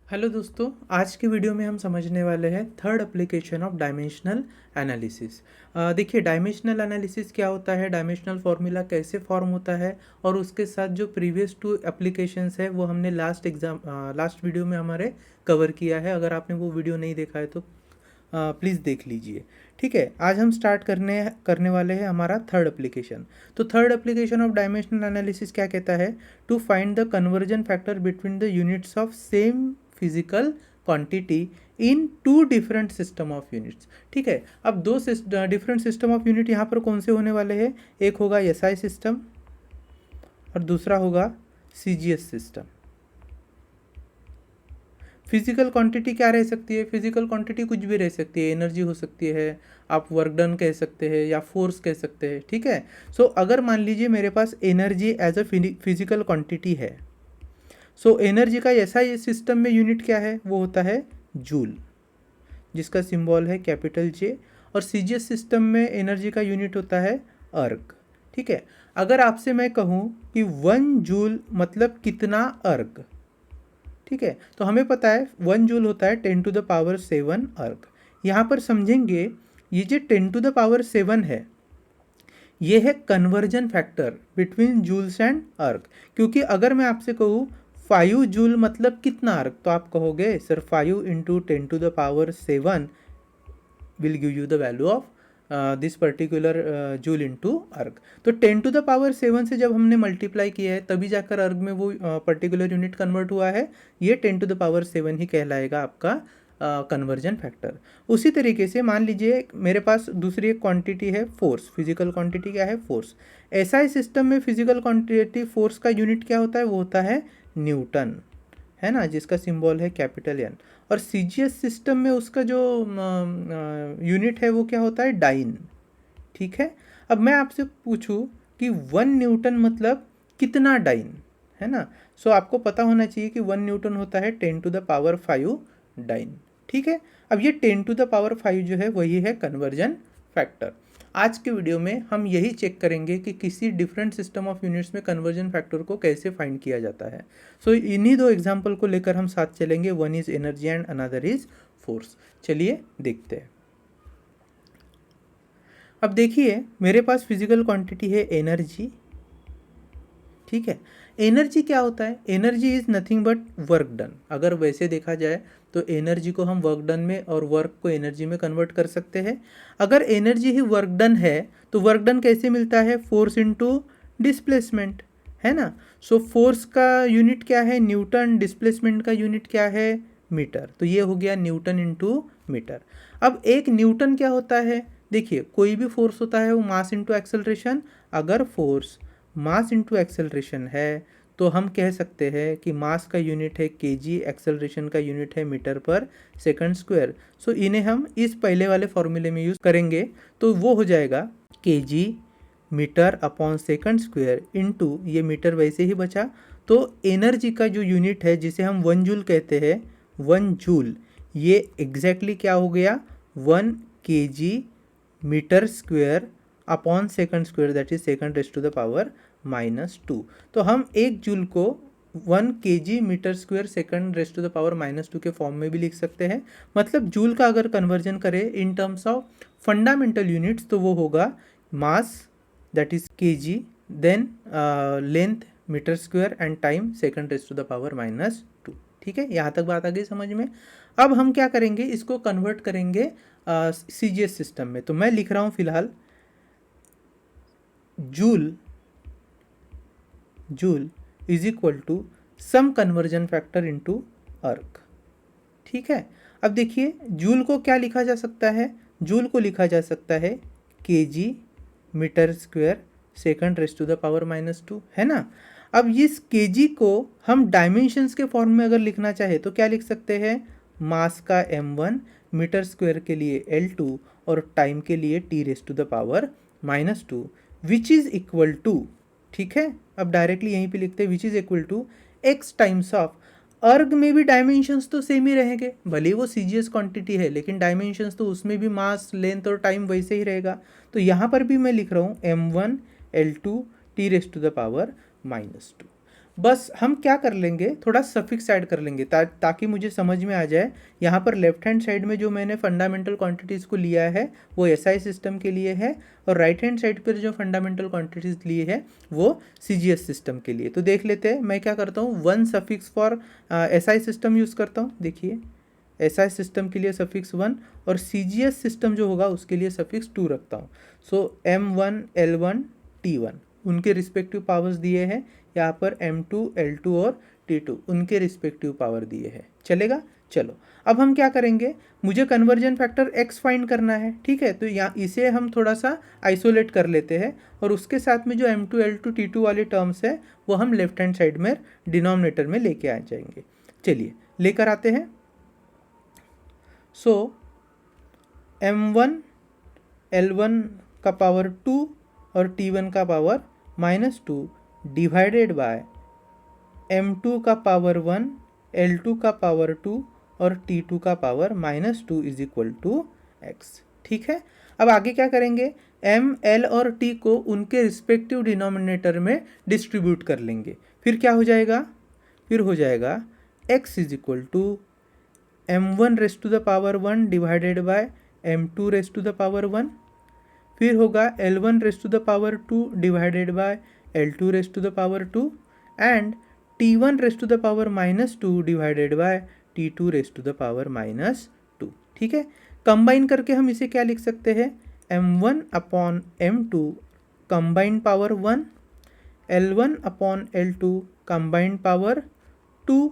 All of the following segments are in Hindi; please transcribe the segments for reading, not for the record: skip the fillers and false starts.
हेलो दोस्तों, आज के वीडियो में हम समझने वाले हैं third application of dimensional analysis. देखिए, डायमेंशनल एनालिसिस क्या होता है, डायमेंशनल फार्मूला कैसे फॉर्म होता है और उसके साथ जो प्रीवियस टू एप्लीकेशंस है वो हमने लास्ट वीडियो में हमारे कवर किया है। अगर आपने वो वीडियो नहीं देखा है तो प्लीज़ देख लीजिए। ठीक है, आज हम स्टार्ट करने वाले हैं हमारा थर्ड एप्लीकेशन। तो third application of dimensional analysis क्या कहता है? To find the conversion factor between the units of same physical quantity in two different system of units. ठीक है, अब दो डिफरेंट सिस्टम ऑफ यूनिट यहाँ पर कौन से होने वाले हैं? एक होगा एसआई सिस्टम और दूसरा होगा सीजीएस सिस्टम। फिजिकल क्वांटिटी क्या रह सकती है? फिजिकल क्वांटिटी कुछ भी रह सकती है, एनर्जी हो सकती है, आप वर्क डन कह सकते हैं या फोर्स कह सकते हैं। ठीक है, सो अगर मान लीजिए मेरे पास energy as a physical quantity है, सो एनर्जी का ऐसा ये सिस्टम में यूनिट क्या है? वो होता है जूल, जिसका सिंबल है कैपिटल जे। और सीजीएस सिस्टम में एनर्जी का यूनिट होता है अर्ग। ठीक है, अगर आपसे मैं कहूँ कि 1 जूल मतलब कितना अर्ग, ठीक है, तो हमें पता है 1 जूल होता है 10⁻7 अर्ग। यहाँ पर समझेंगे, ये जो 10⁻7 है ये है conversion factor between joules and erg. क्योंकि अगर मैं आपसे कहूँ 5 जूल मतलब कितना अर्ग, तो आप कहोगे sir 5 into 10⁻7 will give you the value of this particular joule into अर्ग। तो 10⁻7 से जब हमने मल्टीप्लाई किया है तभी जाकर अर्ग में वो पर्टिकुलर यूनिट कन्वर्ट हुआ है। ये 10⁻7 ही कहलाएगा आपका कन्वर्जन फैक्टर। उसी तरीके से मान लीजिए मेरे पास दूसरी एक क्वांटिटी है फोर्स। फिजिकल क्वांटिटी क्या है? फोर्स। एसआई सिस्टम में फिजिकल क्वांटिटी फोर्स का यूनिट क्या होता है? वो होता है न्यूटन, है ना, जिसका सिंबल है कैपिटल एन। और सीजीएस सिस्टम में उसका जो यूनिट है वो क्या होता है? डाइन। ठीक है, अब मैं आपसे पूछूं कि 1 न्यूटन मतलब कितना डाइन, है ना, सो आपको पता होना चाहिए कि 1 न्यूटन होता है 10⁵ डाइन। ठीक है, अब ये 10⁵ जो है वही है कन्वर्जन फैक्टर। आज के वीडियो में हम यही चेक करेंगे कि किसी डिफरेंट सिस्टम ऑफ यूनिट्स में कन्वर्जन फैक्टर को कैसे फाइंड किया जाता है। सो इन्हीं दो एग्जाम्पल को लेकर हम साथ चलेंगे। One is energy and another is force. चलिए देखते हैं। अब देखिए, मेरे पास फिजिकल क्वांटिटी है एनर्जी। ठीक है, एनर्जी क्या होता है? Energy is nothing but work done. अगर वैसे देखा जाए तो एनर्जी को हम वर्क डन में और वर्क को एनर्जी में कन्वर्ट कर सकते हैं। अगर एनर्जी ही वर्क डन है तो वर्क डन कैसे मिलता है? फोर्स इनटू डिस्प्लेसमेंट, है ना। सो फोर्स का यूनिट क्या है? न्यूटन। डिस्प्लेसमेंट का यूनिट क्या है? मीटर। तो ये हो गया न्यूटन इंटू मीटर। अब एक न्यूटन क्या होता है? देखिए, कोई भी फोर्स होता है वो मास इंटू एक्सेलरेशन। अगर फोर्स मास इंटू एक्सेलरेशन है तो हम कह सकते हैं कि मास का यूनिट है केजी, एक्सेलरेशन का यूनिट है मीटर पर सेकंड स्क्वायर। सो इन्हें हम इस पहले वाले फॉर्मूले में यूज़ करेंगे तो वो हो जाएगा K G metre upon second square into, ये मीटर वैसे ही बचा, तो एनर्जी का जो यूनिट है जिसे हम 1 जूल कहते हैं, 1 जूल, ये एग्जैक्टली क्या हो गया? 1 kg metre square upon second square, that is second raise to the power -2। तो हम 1 जूल को 1 kg metre square second raise to the power -2 के फॉर्म में भी लिख सकते हैं। मतलब जूल का अगर कन्वर्जन करें in terms of fundamental units तो वो होगा mass that is kg, then length metre square and time second raise to the power -2। ठीक है, यहाँ तक बात आ गई समझ में। अब हम क्या करेंगे, इसको कन्वर्ट करेंगे सीजीएस सिस्टम में। तो मैं लिख रहा हूँ फिलहाल joule is equal to some conversion factor into erg. ठीक है, अब देखिए जूल को क्या लिखा जा सकता है? जूल को लिखा जा सकता है K G metre square second raise to the power -2, है ना। अब इस केजी को हम डायमेंशंस के फॉर्म में अगर लिखना चाहे तो क्या लिख सकते हैं? मास का m1, मीटर स्क्वायर के लिए l2 और टाइम के लिए t raise to the power -2 which is equal to, ठीक है, अब डायरेक्टली यहीं पे लिखते हैं which is equal to x times of, erg में भी डायमेंशंस तो सेम ही रहेंगे, भले वो सीजीएस क्वांटिटी है लेकिन डायमेंशंस तो उसमें भी मास, लेंथ और टाइम वैसे ही रहेगा। तो यहाँ पर भी मैं लिख रहा हूँ m1 l2 t raise to the power -2। बस हम क्या कर लेंगे, थोड़ा सफिक्स ऐड कर लेंगे ताकि मुझे समझ में आ जाए। यहाँ पर लेफ्ट हैंड साइड में जो मैंने फंडामेंटल क्वांटिटीज़ को लिया है वो एसआई सिस्टम के लिए है, और राइट हैंड साइड पर जो फंडामेंटल क्वांटिटीज़ लिए है वो सीजीएस सिस्टम के लिए। तो देख लेते हैं, मैं क्या करता हूँ, one suffix for SI system use करता हूँ। देखिए एसआई सिस्टम के लिए सफिक्स 1 और सीजीएस सिस्टम जो होगा उसके लिए सफिक्स 2 रखता हूँ। सो M1 L1 T1 उनके रिस्पेक्टिव पावर्स दिए हैं, यहाँ पर M2 L2 और T2 उनके रिस्पेक्टिव पावर दिए हैं। चलेगा, चलो अब हम क्या करेंगे, मुझे कन्वर्जन फैक्टर x फाइंड करना है, ठीक है। तो यहाँ इसे हम थोड़ा सा आइसोलेट कर लेते हैं, और उसके साथ में जो M2 L2 T2 वाले टर्म्स है वो हम लेफ्ट हैंड साइड में डिनोमिनेटर में लेके आ जाएंगे। चलिए लेकर आते हैं। सो M1 L1 का पावर 2 और T1 का पावर -2 डिवाइडेड बाय M2 का पावर 1, L2 का पावर 2 और T2 का power -2 is equal to x। ठीक है, अब आगे क्या करेंगे, M, L और T को उनके रिस्पेक्टिव डिनोमिनेटर में डिस्ट्रीब्यूट कर लेंगे। फिर क्या हो जाएगा, फिर हो जाएगा x is equal to M1 raised to the power 1 divided by M2 raised to the power 1, फिर होगा L1 raised to the power 2 divided by L2 raised to the power 2 and T1 raised to the power -2 divided by T2 raised to the power -2। ठीक है, कंबाइन करके हम इसे क्या लिख सकते हैं, M1 upon M2 combined power 1, L1 upon L2 combined power 2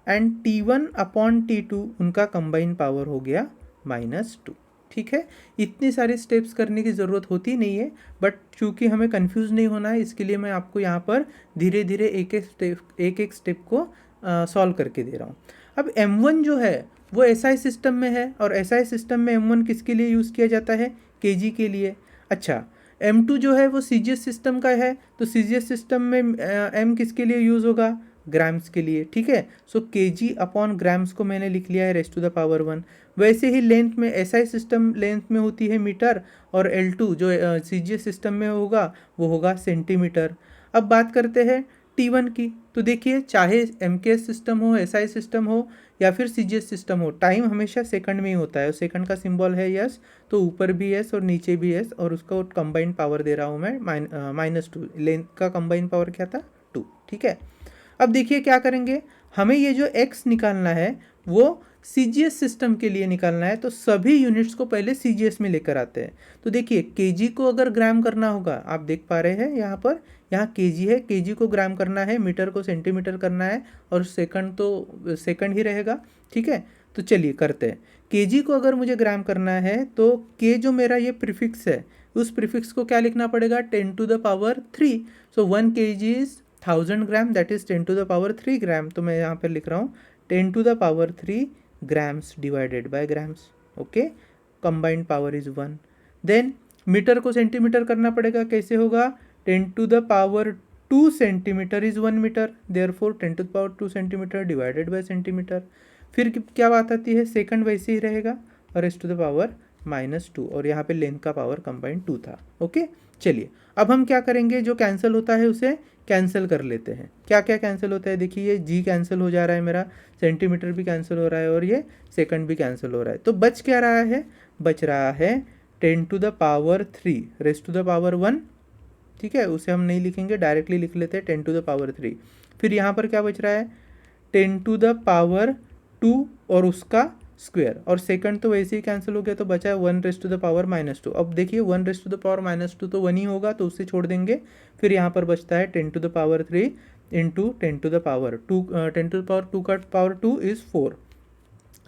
and T1 upon T2 उनका कंबाइंड पावर हो गया -2। ठीक है, इतनी सारी स्टेप्स करने की ज़रूरत होती नहीं है, बट चूँकि हमें कंफ्यूज नहीं होना है इसके लिए मैं आपको यहाँ पर धीरे धीरे एक एक स्टेप को सॉल्व करके दे रहा हूँ। अब M1 जो है वो SI सिस्टम में है, और SI सिस्टम में M1 किसके लिए यूज़ किया जाता है, kg के लिए। अच्छा, M2 जो है वो CGS सिस्टम का है, तो CGS सिस्टम में M किसके लिए यूज़ होगा, ग्राम्स के लिए। ठीक है, सो kg अपॉन ग्राम्स को मैंने लिख लिया है रेस्ट टू द पावर 1। वैसे ही लेंथ में SI सिस्टम लेंथ में होती है मीटर, और L2 जो CGS सिस्टम में होगा वो होगा सेंटीमीटर। अब बात करते हैं T1 की, तो देखिए चाहे MKS सिस्टम हो, SI सिस्टम हो या फिर CGS सिस्टम हो, टाइम हमेशा सेकंड में ही होता है, और सेकंड का सिंबल है यस, तो ऊपर भी यस और नीचे भी यस, और उसका कंबाइंड पावर दे रहा हूँ मैं -2। लेंथ का कंबाइंड पावर क्या था, 2। ठीक है, अब देखिए क्या करेंगे, हमें ये जो x निकालना है वो CGS सिस्टम के लिए निकालना है, तो सभी यूनिट्स को पहले CGS में लेकर आते हैं। तो देखिए kg को अगर ग्राम करना होगा, आप देख पा रहे हैं यहाँ पर, यहाँ kg है, kg को ग्राम करना है, मीटर को सेंटीमीटर करना है, और सेकंड तो सेकंड ही रहेगा। ठीक है, तो चलिए करते हैं। kg को अगर मुझे ग्राम करना है तो k जो मेरा ये प्रीफिक्स है, उस प्रीफिक्स को क्या लिखना पड़ेगा, 10 to the power 3। So 1 kg is 1000 gram, that is 10 to the power 3 gram. तो मैं यहाँ पर लिख रहा हूँ 10 to the power 3 grams divided by grams. Okay, combined power is 1। Then metre को सेंटीमीटर करना पड़ेगा, कैसे होगा, 10 to the power 2 centimetre is 1 metre, therefore 10 to the power 2 centimetre divided by centimetre. फिर क्या बात आती है, सेकंड वैसे ही रहेगा, और रेस्ट टू द पावर -2, और यहाँ पे लेंथ का पावर कंबाइंड 2 था। ओके, चलिए अब हम क्या करेंगे, जो कैंसिल होता है उसे कैंसिल कर लेते हैं। क्या क्या कैंसिल होता है, देखिए ये g कैंसिल हो जा रहा है मेरा, सेंटीमीटर भी कैंसिल हो रहा है, और ये सेकंड भी कैंसिल हो रहा है। तो बच क्या रहा है, बच रहा है 10 to the power 3 raised to the power 1। ठीक है, उसे हम नहीं लिखेंगे, डायरेक्टली लिख लेते हैं 10 टू द पावर 3। फिर यहाँ पर क्या बच रहा है, 10 टू द पावर 2 और उसका स्क्वायर, और सेकंड तो वैसे ही कैंसिल हो गया, तो बचा है 1 रेस्ट टू द पावर -2। अब देखिए 1 रेस्ट टू द पावर -2 तो 1 ही होगा, तो उससे छोड़ देंगे। फिर यहाँ पर बचता है 10 to the power 3 into 10 to the power 2, 10 to the power 2 का power 2 is 4।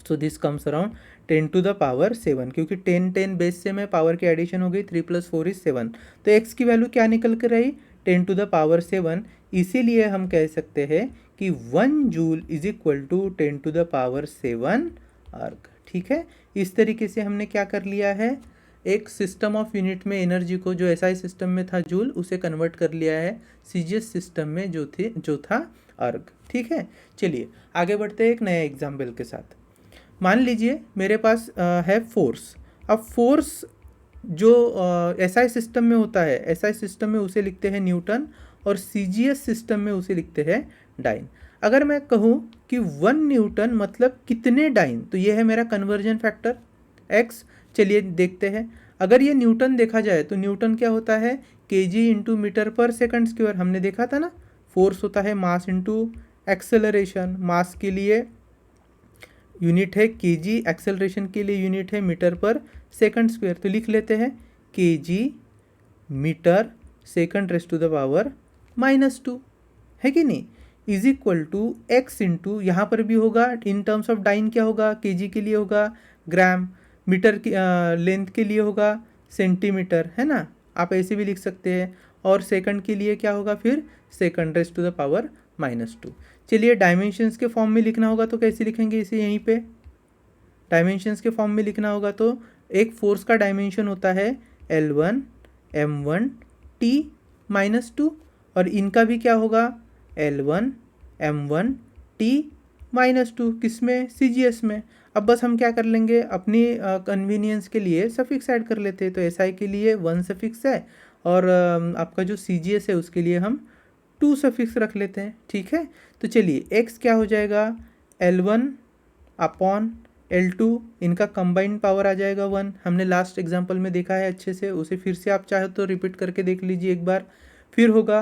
So this comes around 10 to the power 7, क्योंकि 10 बेस से में पावर की एडिशन हो गई, 3 + 4 इज 7। तो x की वैल्यू क्या निकल कर रही, 10 टू द पावर 7। इसीलिए हम कह सकते हैं कि 1 joule is equal to 10 to the power 7 erg. ठीक है, इस तरीके से हमने क्या कर लिया है, एक सिस्टम ऑफ यूनिट में एनर्जी को, जो SI सिस्टम में था जूल, उसे कन्वर्ट कर लिया है CGS सिस्टम में जो था अर्ग। ठीक है, चलिए आगे बढ़ते हैं एक नए एग्जाम्पल के साथ। मान लीजिए मेरे पास है फोर्स। अब फोर्स जो SI सिस्टम में होता है, SI सिस्टम में उसे लिखते हैं न्यूटन, और CGS सिस्टम में उसे लिखते हैं डाइन। अगर मैं कहूँ कि 1 न्यूटन मतलब कितने डाइन, तो ये है मेरा कन्वर्जन फैक्टर x। चलिए देखते हैं, अगर ये न्यूटन देखा जाए तो न्यूटन क्या होता है, kg इंटू मीटर पर सेकंड स्क्वायर, हमने देखा था ना। फोर्स होता है मास इंटू एक्सेलरेशन, मास के लिए यूनिट है kg, एक्सेलरेशन के लिए यूनिट है मीटर पर सेकंड स्क्वायर। तो लिख लेते हैं kg metre second raised to the power -2, है कि नहीं, is equal to x into, यहाँ पर भी होगा इन टर्म्स ऑफ डाइन क्या होगा, kg के लिए होगा ग्राम, मीटर की लेंथ के लिए होगा सेंटीमीटर, है ना, आप ऐसे भी लिख सकते हैं। और सेकंड के लिए क्या होगा फिर, second raised to the power -2। चलिए डायमेंशंस के फॉर्म में लिखना होगा तो कैसे लिखेंगे इसे, यहीं पे डायमेंशंस के फॉर्म में लिखना होगा तो एक फोर्स का डायमेंशन होता है L1 m1 t -2, और इनका भी क्या होगा L1 m1 t -2, किस में, CGS में। अब बस हम क्या कर लेंगे, अपनी कन्वीनियंस के लिए सफिक्स ऐड कर लेते हैं। तो SI के लिए 1 सफिक्स है, और आपका जो CGS है उसके लिए हम 2 सफिक्स रख लेते हैं, ठीक है। तो चलिए x क्या हो जाएगा, L1 अपॉन L2, इनका कंबाइंड पावर आ जाएगा 1। हमने लास्ट एग्जांपल में देखा है अच्छे से, उसे फिर से आप चाहे तो रिपीट करके देख लीजिए एक बार। फिर होगा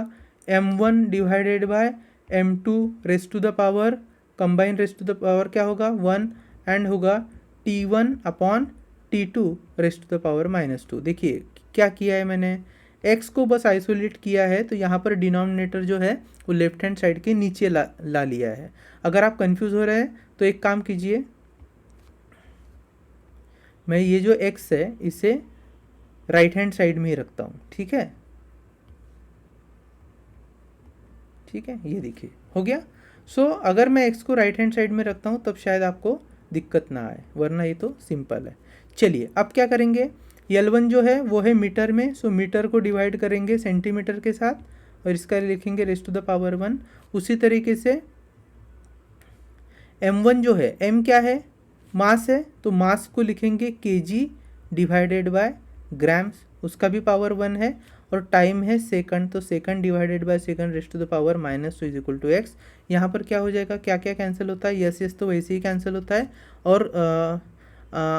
m1 divided by m2 raised to the power, combined raised to the power क्या होगा 1, एंड होगा t1 upon t2 raised to the power -2। देखिए क्या किया है मैंने, x को बस आइसोलेट किया है, तो यहाँ पर डिनोमिनेटर जो है वो लेफ्ट हैंड साइड के नीचे ला लिया है। अगर आप कंफ्यूज हो रहे हैं तो एक काम कीजिए, मैं ये जो x है इसे राइट हैंड साइड में ही रखता हूँ, ठीक है, ठीक है, ये देखिए हो गया। अगर मैं x को राइट हैंड साइड में रखता हूँ तब शायद आपको दिक्कत ना आए, वरना ये तो सिंपल है। चलिए अब क्या करेंगे, L1 जो है वो है मीटर में, मीटर को डिवाइड करेंगे सेंटीमीटर के साथ, और इसका लिखेंगे रेस्ट टू द पावर 1। उसी तरीके से m1 जो है, m क्या है, मास है, तो मास को लिखेंगे kg डिवाइडेड बाय ग्राम्स, उसका भी पावर 1 है। और टाइम है सेकंड, तो second divided by second raised to the power -2 is equal to x। यहाँ पर क्या हो जाएगा, क्या क्या कैंसिल होता है, यस यस तो वैसे ही कैंसिल होता है, और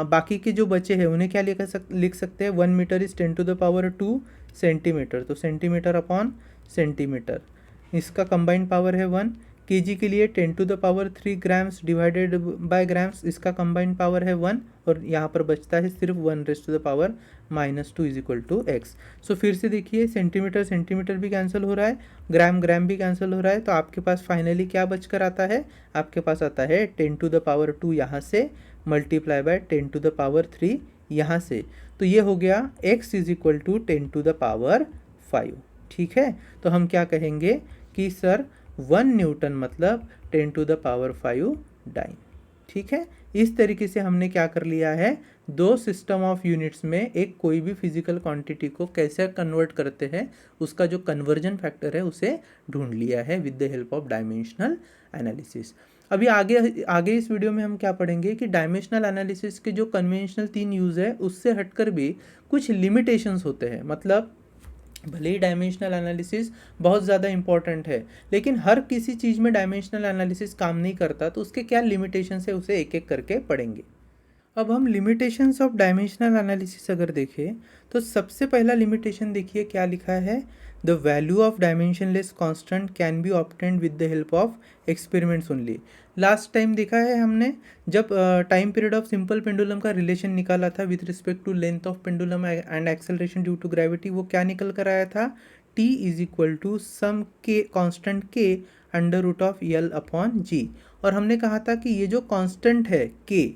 बाकी के जो बचे हैं उन्हें क्या लिख सकते हैं, 1 metre is 10 to the power 2 centimetre, तो सेंटीमीटर अपॉन सेंटीमीटर, इसका कंबाइंड पावर है 1। kg के लिए 10 to the power 3 grams divided by grams, इसका कंबाइंड पावर है 1, और यहाँ पर बचता है सिर्फ 1 raised to the power -2 is equal to x। फिर से देखिए, सेंटीमीटर सेंटीमीटर भी कैंसिल हो रहा है, ग्राम ग्राम भी कैंसिल हो रहा है, तो आपके पास फाइनली क्या बचकर आता है, आपके पास आता है 10 टू द पावर 2 यहाँ से multiply by 10 to the power 3 यहाँ से, तो ये हो गया x is equal to 10 to the power 5, ठीक है। तो हम क्या कहेंगे कि सर 1 न्यूटन मतलब 10 टू द पावर 5 डाइन, ठीक है। इस तरीके से हमने क्या कर लिया है, दो सिस्टम ऑफ यूनिट्स में एक कोई भी फिजिकल क्वांटिटी को कैसे कन्वर्ट करते हैं उसका जो कन्वर्जन फैक्टर है उसे ढूंढ लिया है with the help of dimensional analysis. अभी आगे इस वीडियो में हम क्या पढ़ेंगे कि डायमेंशनल एनालिसिस के जो कन्वेंशनल 3 यूज़ है उससे हटकर भी कुछ लिमिटेशंस होते हैं। मतलब भले ही डायमेंशनल एनालिसिस बहुत ज़्यादा इंपॉर्टेंट है, लेकिन हर किसी चीज़ में डायमेंशनल एनालिसिस काम नहीं करता, तो उसके क्या लिमिटेशंस है उसे एक एक करके पढ़ेंगे। अब हम लिमिटेशंस ऑफ डायमेंशनल एनालिसिस अगर देखें तो सबसे पहला लिमिटेशन देखिए क्या लिखा है, the value of dimensionless constant can be obtained with the help of experiments only. Last time देखा है हमने जब time period of simple pendulum का रिलेशन निकाला था with respect to length of pendulum and acceleration due to gravity, वो क्या निकल कर आया था, t is equal to some के constant k under root of l upon g। और हमने कहा था कि ये जो कांस्टेंट है k,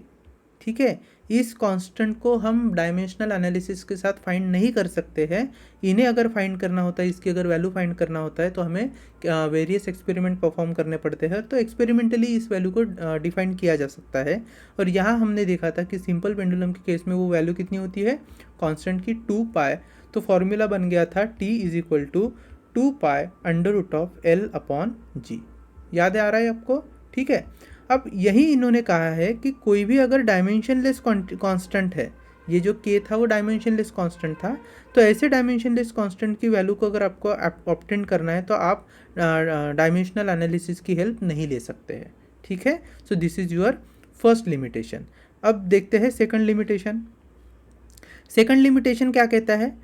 ठीक है, इस कांस्टेंट को हम डायमेंशनल एनालिसिस के साथ फाइंड नहीं कर सकते हैं। इन्हें अगर फाइंड करना होता है, इसकी अगर वैल्यू फाइंड करना होता है तो हमें वेरियस एक्सपेरिमेंट परफॉर्म करने पड़ते हैं, तो एक्सपेरिमेंटली इस वैल्यू को डिफाइन किया जा सकता है। और यहाँ हमने देखा था कि सिंपल पेंडुलम के केस में वो वैल्यू कितनी होती है, कांस्टेंट की 2 पाई। तो फॉर्मूला बन गया था t is equal to 2 pi under root of l upon g। याद आ रहा है आपको, ठीक है। अब यही इन्होंने कहा है कि कोई भी अगर डायमेंशनलेस कांस्टेंट है, ये जो k था वो डायमेंशनलेस कांस्टेंट था। तो ऐसे डायमेंशनलेस कांस्टेंट की वैल्यू को अगर आपको ऑब्टेन करना है तो आप डायमेंशनल एनालिसिस की हेल्प नहीं ले सकते हैं, ठीक है। So this is your first limitation. अब देखते हैं सेकंड लिमिटेशन। सेकंड लिमिटेशन क्या कहता है?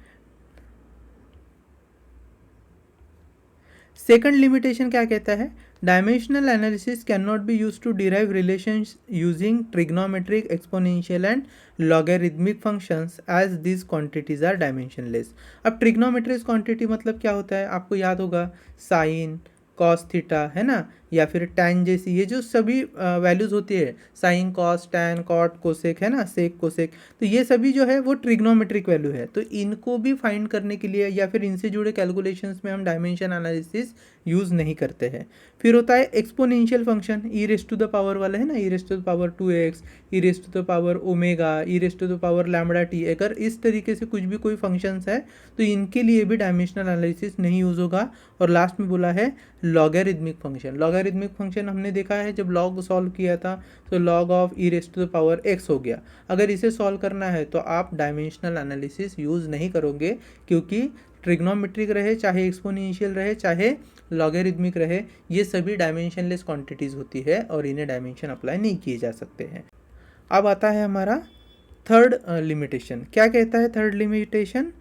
सेकंड लिमिटेशन क्या कहता है? Dimensional analysis can not be use to derive relations using trigonometric, exponential and logarithmic functions as this quantities are dimensionless. अब ट्रिग्नोमेट्रिक क्वांटिटी मतलब क्या होता है? आपको याद होगा साइन, कॉस थीटा, है ना, या फिर टैन जैसी ये जो सभी वैल्यूज़ होती है, sine, cos, tan, cot, cosec, है ना, सेक, कोसेक, तो ये सभी जो है वो ट्रिग्नोमेट्रिक वैल्यू है। तो इनको भी फाइंड करने के लिए या फिर इनसे जुड़े कैलकुलेशंस में हम डायमेंशन एनालिसिस यूज़ नहीं करते हैं। फिर होता है exponential function, e raise to the power वाला, है ना, e raise to the power 2x, e raise to the power omega, e raise to the power lambda t. अगर इस तरीके से कुछ भी कोई फंक्शंस है तो इनके लिए भी डायमेंशनल एनालिसिस नहीं यूज़ होगा। और लास्ट में बोला है लॉगरिथमिक फंक्शन। लॉगरिथमिक फंक्शन हमने देखा है जब लॉग सॉल्व किया था तो log of e raise to the power x हो गया। अगर इसे सॉल्व करना है तो आप डायमेंशनल एनालिसिस यूज़ नहीं करोगे, क्योंकि ट्रिग्नोमेट्रिक रहे, चाहे एक्सपोनेंशियल रहे, चाहे लॉगरिथमिक रहे, ये सभी डायमेंशनलेस क्वांटिटीज़ होती है और इन्हें डायमेंशन अप्लाई नहीं किए जा सकते हैं। अब आता है हमारा थर्ड लिमिटेशन। क्या कहता है third limitation?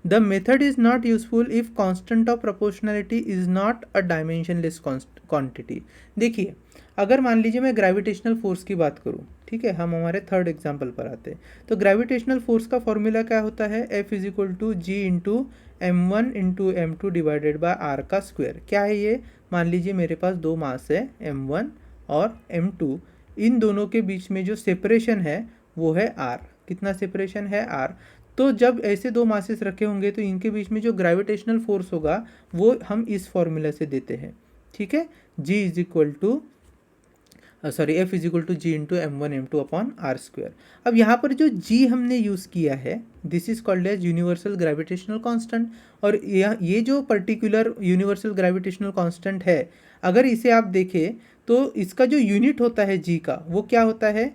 The method is not useful if constant of proportionality is not a dimensionless quantity. देखिए, अगर मान लीजिए मैं ग्रेविटेशनल फोर्स की बात करूँ, ठीक है, हम हमारे थर्ड एग्जाम्पल पर आते हैं। तो ग्रेविटेशनल फोर्स का फॉर्मूला क्या होता है? F is equal to G into M1 into M2 divided by R का स्क्वायर। क्या है ये? मान लीजिए मेरे पास दो मास है M1 और M2, इन दोनों के बीच में जो सेपरेशन है वो है R। कितना सेपरेशन है? R। तो जब ऐसे दो मासेस रखे होंगे तो इनके बीच में जो ग्रेविटेशनल फोर्स होगा वो हम इस फॉर्मूला से देते हैं, ठीक है। G is equal to F is equal to G into M1 M2 upon R square. अब यहाँ पर जो G हमने यूज़ किया है this is called as universal gravitational constant. और ये जो पर्टिकुलर यूनिवर्सल ग्रेविटेशनल कांस्टेंट है, अगर इसे आप देखें तो इसका जो यूनिट होता है G का वो क्या होता है?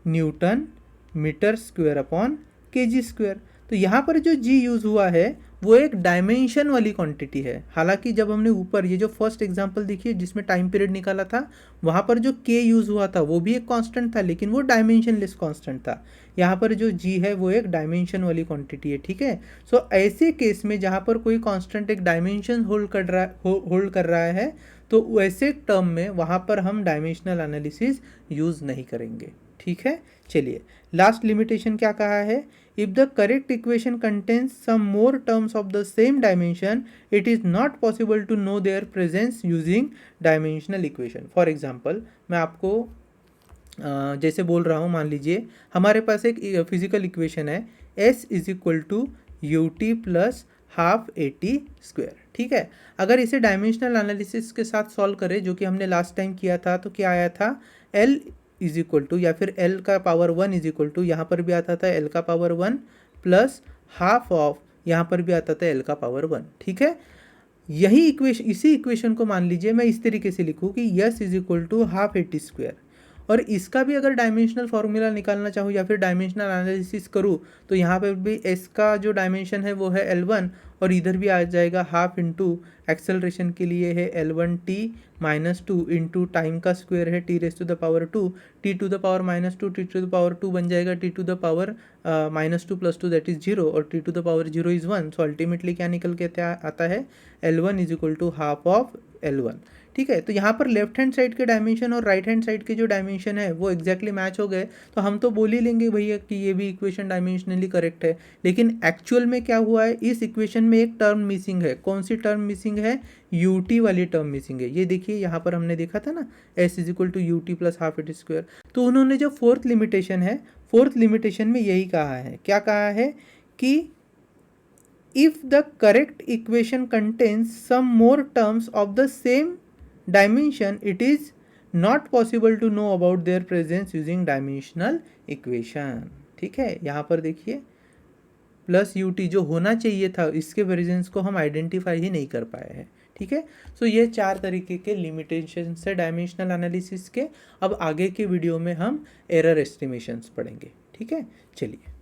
Newton metre square upon kg square. तो यहाँ पर जो G यूज़ हुआ है वो एक डायमेंशन वाली क्वांटिटी है। हालांकि जब हमने ऊपर ये जो फर्स्ट एग्जांपल देखिए जिसमें टाइम पीरियड निकाला था, वहाँ पर जो k यूज़ हुआ था वो भी एक कांस्टेंट था, लेकिन वो डायमेंशनलेस कांस्टेंट था। यहाँ पर जो G है वो एक डायमेंशन वाली क्वांटिटी है, ठीक है। सो ऐसे केस में जहाँ पर कोई कांस्टेंट एक डायमेंशन होल्ड कर रहा है तो वैसे टर्म में वहाँ पर हम डायमेंशनल एनालिसिस यूज़ नहीं करेंगे, ठीक है। चलिए, लास्ट लिमिटेशन क्या कहा है? If the correct equation contains some more terms of the same dimension it is not possible to know their presence using dimensional equation. For example मैं आपको जैसे बोल रहा हूँ, मान लीजिए हमारे पास एक फिजिकल इक्वेशन है S is equal to u t plus half AT square, ठीक है। अगर इसे डायमेंशनल एनालिसिस के साथ सॉल्व करें, जो कि हमने लास्ट टाइम किया था, तो क्या आया था? L इज इक्वल टू या फिर L का पावर 1 इज इक्वल टू, यहाँ पर भी आता था L का पावर 1 प्लस हाफ ऑफ, यहाँ पर भी आता था L का पावर 1, ठीक है। यही इसी इक्वेशन को मान लीजिए मैं इस तरीके से लिखूँ कि S is equal to half AT square, और इसका भी अगर डायमेंशनल फार्मूला निकालना चाहूँ या फिर डायमेंशनल एनालिसिस करूँ तो यहाँ पर भी S का जो डायमेंशन है वो है L1, और इधर भी आ जाएगा हाफ इंटू एक्सेलरेशन के लिए है L1t माइनस 2 इंटू टाइम का स्क्वायर है t raise to the power 2, t to the power minus 2, t to the power 2 बन जाएगा t to the power minus 2 plus 2 that is 0, और t टू द पावर 0 इज़ 1। सो अल्टीमेटली क्या निकल के आता है? L1 is equal to half of L1, ठीक है। तो यहाँ पर लेफ्ट हैंड साइड के डायमेंशन और राइट हैंड साइड के जो डायमेंशन है वो एग्जैक्टली मैच हो गए, तो हम तो बोल ही लेंगे भैया कि ये भी इक्वेशन डायमेंशनली करेक्ट है। लेकिन एक्चुअल में क्या हुआ है? इस इक्वेशन में एक टर्म मिसिंग है। कौन सी टर्म मिसिंग है? यूटी वाली टर्म मिसिंग है। ये देखिए यहाँ पर हमने देखा था ना S is equal to u t plus half AT square. तो उन्होंने जो फोर्थ लिमिटेशन है, फोर्थ लिमिटेशन में यही कहा है। क्या कहा है? कि if the correct equation contains some more terms of the same dimension it is not possible to know about their presence using dimensional equation, ठीक है। यहाँ पर देखिए प्लस यू टी जो होना चाहिए था इसके प्रेजेंस को हम आइडेंटिफाई ही नहीं कर पाए हैं, ठीक है। सो ये 4 तरीके के लिमिटेशन है डायमेंशनल एनालिसिस के। अब आगे के वीडियो में हम एरर एस्टिमेशंस पढ़ेंगे, ठीक है। चलिए।